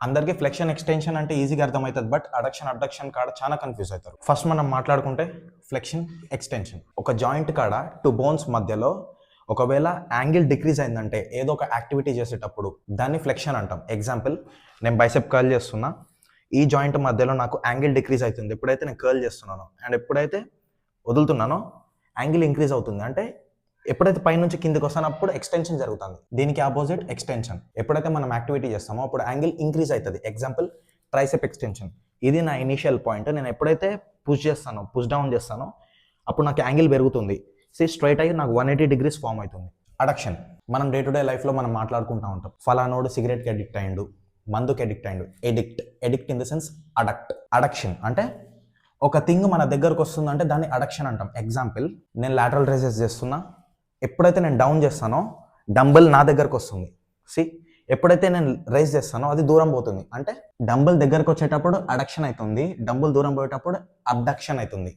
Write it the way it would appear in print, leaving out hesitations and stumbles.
అందరికీ flexion extension అంటే ఈజీగా అర్థమవుతుంది, బట్ అడక్షన్ అబ్డక్షన్ కాడ చాలా కన్ఫ్యూజ్ అవుతారు. ఫస్ట్ మనం మాట్లాడుకుంటే ఫ్లెక్షన్ ఎక్స్టెన్షన్. ఒక జాయింట్ కాడ టూ బోన్స్ మధ్యలో ఒకవేళ యాంగిల్ డిక్రీజ్ అయిందంటే ఏదో ఒక యాక్టివిటీ చేసేటప్పుడు దాన్ని ఫ్లెక్షన్ అంటాం. ఎగ్జాంపుల్, నేను బైసెప్ కర్ల్ చేస్తున్నా, ఈ జాయింట్ మధ్యలో నాకు యాంగిల్ డిక్రీజ్ అవుతుంది ఎప్పుడైతే నేను కర్ల్ చేస్తున్నానో, అండ్ ఎప్పుడైతే వదులుతున్నానో యాంగిల్ ఇంక్రీజ్ అవుతుంది. అంటే ఎప్పుడైతే పైనుంచి కిందికి వస్తున్నప్పుడు ఎక్స్టెన్షన్ జరుగుతుంది. దీనికి ఆపోజిట్ ఎక్స్టెన్షన్. ఎప్పుడైతే మనం యాక్టివిటీ చేస్తామో అప్పుడు యాంగిల్ ఇంక్రీజ్ అవుతుంది. Example, tricep extension. ఇది నా ఇనిషియల్ పాయింట్. నేను ఎప్పుడైతే పుష్ డౌన్ చేస్తానో అప్పుడు నాకు యాంగిల్ పెరుగుతుంది. స్ట్రైట్ అయ్యి నాకు 180 degrees ఫామ్ అవుతుంది. అడక్షన్. మనం డే టు డే లైఫ్లో మనం మాట్లాడుకుంటూ ఉంటాం, ఫలానోడు సిగరెట్కి అడిక్ట్ అయ్యిండు, మందుకి అడిక్ట్ అయ్యిండు. Addict in the sense addict. Addiction అంటే ఒక థింగ్ మన దగ్గరకు వస్తుందంటే దాన్ని అడక్షన్ అంటాం. ఎగ్జాంపుల్, నేను లాటరల్ రైజెస్ చేస్తున్నా, ఎప్పుడైతే నేను డౌన్ చేస్తానో డంబుల్ నా దగ్గరకు వస్తుంది. ఎప్పుడైతే నేను రైజ్ చేస్తానో అది దూరం పోతుంది. అంటే డంబుల్ దగ్గరకు వచ్చేటప్పుడు అడక్షన్ అవుతుంది, డంబుల్ దూరం పోయేటప్పుడు అబ్డక్షన్ అవుతుంది.